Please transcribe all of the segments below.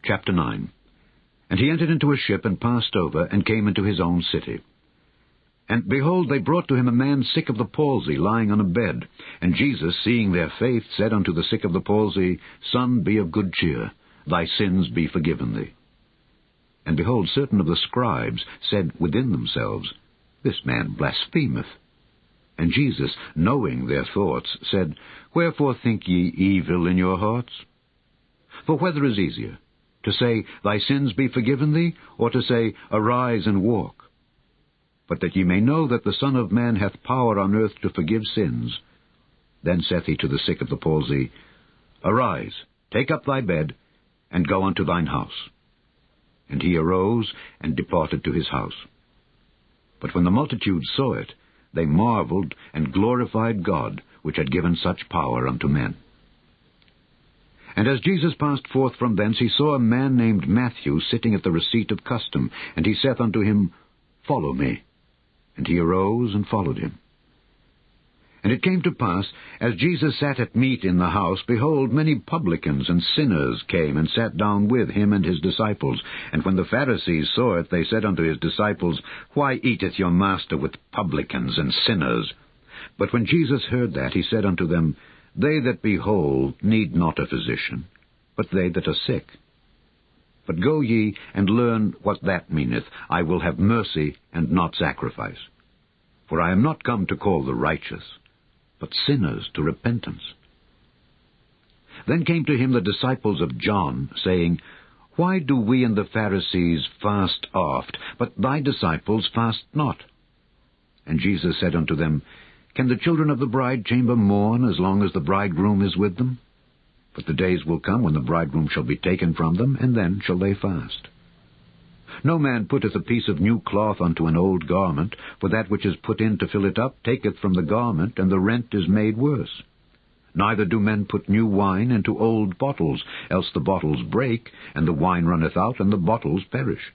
Chapter 9. And he entered into a ship, and passed over, and came into his own city. And behold, they brought to him a man sick of the palsy, lying on a bed. And Jesus, seeing their faith, said unto the sick of the palsy, Son, be of good cheer, thy sins be forgiven thee. And behold, certain of the scribes said within themselves, This man blasphemeth. And Jesus, knowing their thoughts, said, Wherefore think ye evil in your hearts? For whether is easier, to say, Thy sins be forgiven thee, or to say, Arise and walk? But that ye may know that the Son of Man hath power on earth to forgive sins. Then saith he to the sick of the palsy, Arise, take up thy bed, and go unto thine house. And he arose, and departed to his house. But when the multitude saw it, they marveled, and glorified God, which had given such power unto men. And as Jesus passed forth from thence, he saw a man named Matthew sitting at the receipt of custom, and he saith unto him, Follow me. And he arose and followed him. And it came to pass, as Jesus sat at meat in the house, behold, many publicans and sinners came and sat down with him and his disciples. And when the Pharisees saw it, they said unto his disciples, Why eateth your master with publicans and sinners? But when Jesus heard that, he said unto them, They that be whole need not a physician, but they that are sick. But go ye and learn what that meaneth, I will have mercy and not sacrifice. For I am not come to call the righteous, but sinners to repentance. Then came to him the disciples of John, saying, Why do we and the Pharisees fast oft, but thy disciples fast not? And Jesus said unto them, Can the children of the bride chamber mourn as long as the bridegroom is with them? But the days will come when the bridegroom shall be taken from them, and then shall they fast. No man putteth a piece of new cloth unto an old garment, for that which is put in to fill it up taketh from the garment, and the rent is made worse. Neither do men put new wine into old bottles, else the bottles break, and the wine runneth out, and the bottles perish.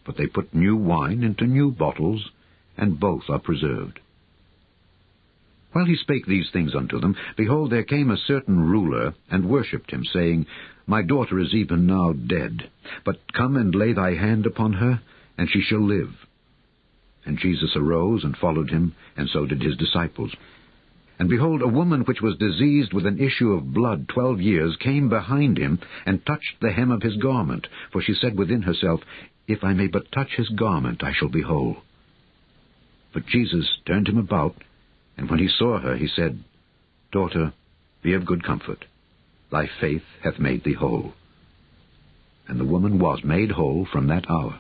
But they put new wine into new bottles, and both are preserved. While he spake these things unto them, behold, there came a certain ruler, and worshipped him, saying, My daughter is even now dead, but come and lay thy hand upon her, and she shall live. And Jesus arose and followed him, and so did his disciples. And behold, a woman which was diseased with an issue of blood 12 years came behind him, and touched the hem of his garment, for she said within herself, If I may but touch his garment, I shall be whole. But Jesus turned him about, and when he saw her, he said, Daughter, be of good comfort. Thy faith hath made thee whole. And the woman was made whole from that hour.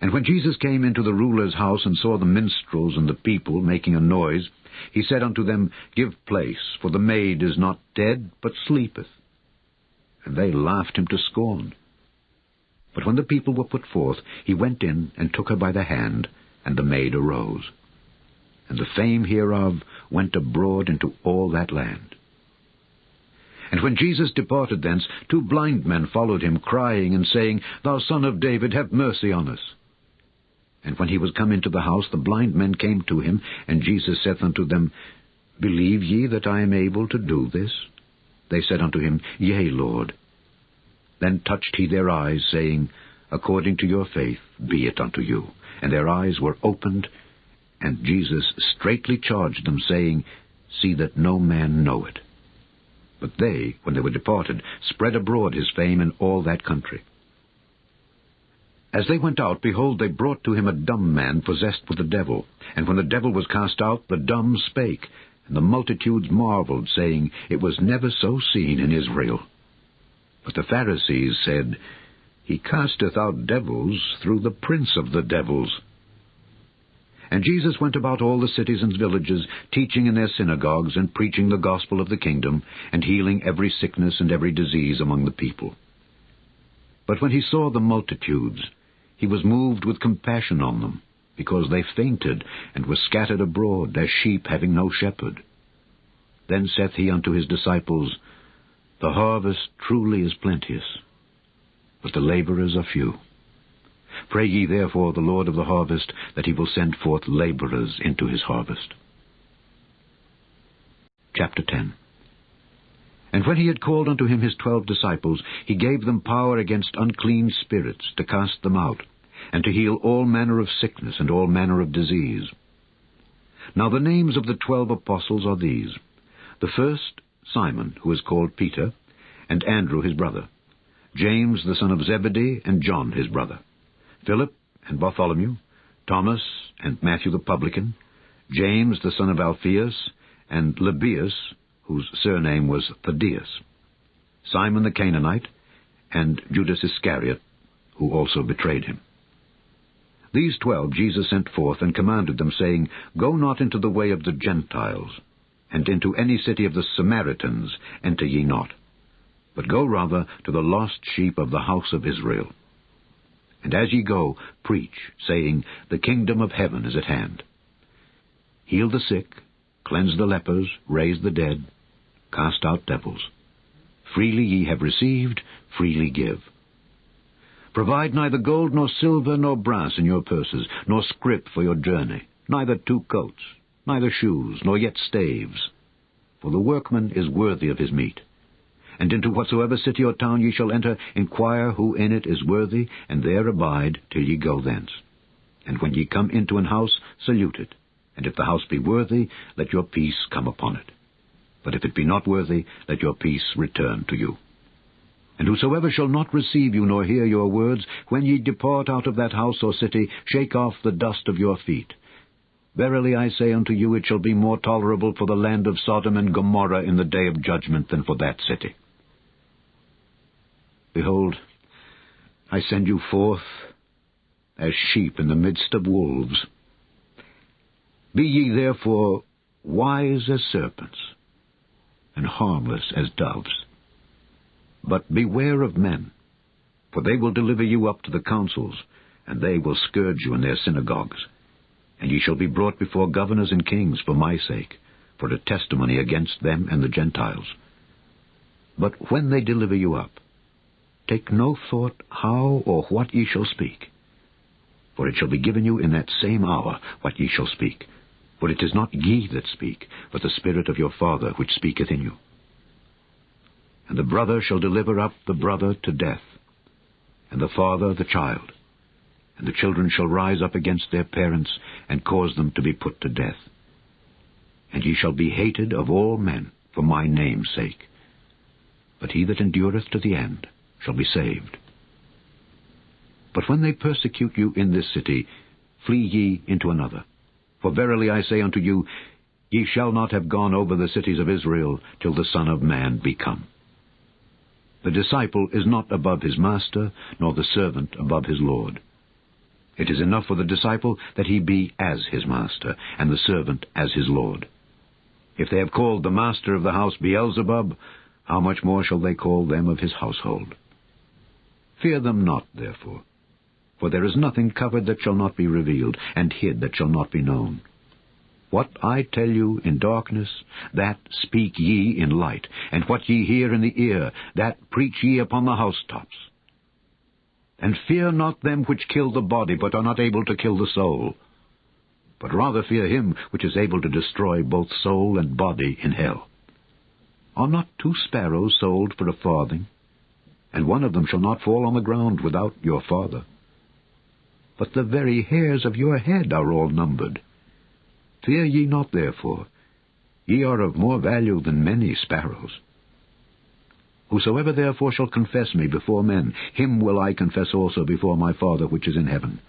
And when Jesus came into the ruler's house, and saw the minstrels and the people making a noise, he said unto them, Give place, for the maid is not dead, but sleepeth. And they laughed him to scorn. But when the people were put forth, he went in, and took her by the hand, and the maid arose. And the fame hereof went abroad into all that land. And when Jesus departed thence, 2 blind men followed him, crying and saying, Thou Son of David, have mercy on us. And when he was come into the house, the blind men came to him, and Jesus saith unto them, Believe ye that I am able to do this? They said unto him, Yea, Lord. Then touched he their eyes, saying, According to your faith be it unto you. And their eyes were opened, and Jesus straitly charged them, saying, See that no man know it. But they, when they were departed, spread abroad his fame in all that country. As they went out, behold, they brought to him a dumb man possessed with the devil. And when the devil was cast out, the dumb spake, and the multitudes marveled, saying, It was never so seen in Israel. But the Pharisees said, He casteth out devils through the prince of the devils. And Jesus went about all the cities and villages, teaching in their synagogues, and preaching the gospel of the kingdom, and healing every sickness and every disease among the people. But when he saw the multitudes, he was moved with compassion on them, because they fainted, and were scattered abroad, as sheep having no shepherd. Then saith he unto his disciples, The harvest truly is plenteous, but the laborers are few. Pray ye therefore the Lord of the harvest, that he will send forth laborers into his harvest. Chapter 10. And when he had called unto him his 12 disciples, he gave them power against unclean spirits to cast them out, and to heal all manner of sickness and all manner of disease. Now the names of the 12 apostles are these: the first, Simon, who is called Peter, and Andrew his brother, James the son of Zebedee, and John his brother, Philip and Bartholomew, Thomas and Matthew the publican, James the son of Alphaeus, and Lebbaeus, whose surname was Thaddeus, Simon the Canaanite, and Judas Iscariot, who also betrayed him. These 12 Jesus sent forth, and commanded them, saying, Go not into the way of the Gentiles, and into any city of the Samaritans enter ye not, but go rather to the lost sheep of the house of Israel. And as ye go, preach, saying, The kingdom of heaven is at hand. Heal the sick, cleanse the lepers, raise the dead, cast out devils. Freely ye have received, freely give. Provide neither gold nor silver nor brass in your purses, nor scrip for your journey, neither 2 coats, neither shoes, nor yet staves. For the workman is worthy of his meat. And into whatsoever city or town ye shall enter, inquire who in it is worthy, and there abide till ye go thence. And when ye come into an house, salute it. And if the house be worthy, let your peace come upon it. But if it be not worthy, let your peace return to you. And whosoever shall not receive you, nor hear your words, when ye depart out of that house or city, shake off the dust of your feet. Verily I say unto you, it shall be more tolerable for the land of Sodom and Gomorrah in the day of judgment than for that city. Behold, I send you forth as sheep in the midst of wolves. Be ye therefore wise as serpents, and harmless as doves. But beware of men, for they will deliver you up to the councils, and they will scourge you in their synagogues. And ye shall be brought before governors and kings for my sake, for a testimony against them and the Gentiles. But when they deliver you up, take no thought how or what ye shall speak. For it shall be given you in that same hour what ye shall speak. For it is not ye that speak, but the Spirit of your Father which speaketh in you. And the brother shall deliver up the brother to death, and the father the child. And the children shall rise up against their parents, and cause them to be put to death. And ye shall be hated of all men for my name's sake. But he that endureth to the end shall be saved. But when they persecute you in this city, flee ye into another. For verily I say unto you, ye shall not have gone over the cities of Israel till the Son of Man be come. The disciple is not above his master, nor the servant above his Lord. It is enough for the disciple that he be as his master, and the servant as his Lord. If they have called the master of the house Beelzebub, how much more shall they call them of his household? Fear them not, therefore. For there is nothing covered that shall not be revealed, and hid that shall not be known. What I tell you in darkness, that speak ye in light, and what ye hear in the ear, that preach ye upon the housetops. And fear not them which kill the body, but are not able to kill the soul. But rather fear him which is able to destroy both soul and body in hell. Are not 2 sparrows sold for a farthing? And one of them shall not fall on the ground without your Father. But the very hairs of your head are all numbered. Fear ye not therefore, ye are of more value than many sparrows. Whosoever therefore shall confess me before men, him will I confess also before my Father which is in heaven.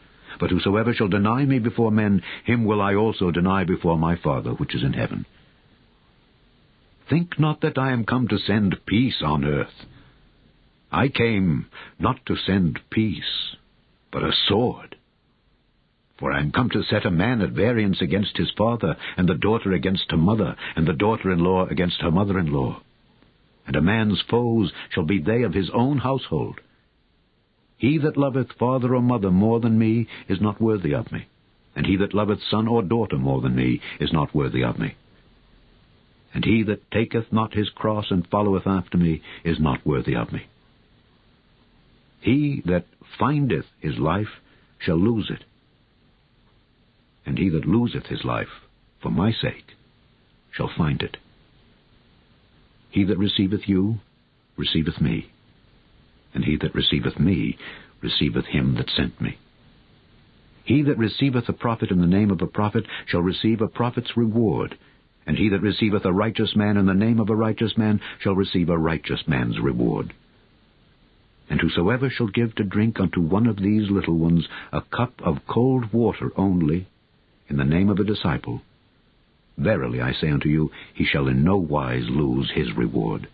But whosoever shall deny me before men, him will I also deny before my Father which is in heaven. Think not that I am come to send peace on earth. I came not to send peace, but a sword. For I am come to set a man at variance against his father, and the daughter against her mother, and the daughter-in-law against her mother-in-law. And a man's foes shall be they of his own household. He that loveth father or mother more than me is not worthy of me, and he that loveth son or daughter more than me is not worthy of me. And he that taketh not his cross and followeth after me is not worthy of me. He that findeth his life shall lose it, and he that loseth his life for my sake shall find it. He that receiveth you receiveth me, and he that receiveth me receiveth him that sent me. He that receiveth a prophet in the name of a prophet shall receive a prophet's reward, and he that receiveth a righteous man in the name of a righteous man shall receive a righteous man's reward. And whosoever shall give to drink unto one of these little ones a cup of cold water only, in the name of a disciple, verily I say unto you, he shall in no wise lose his reward.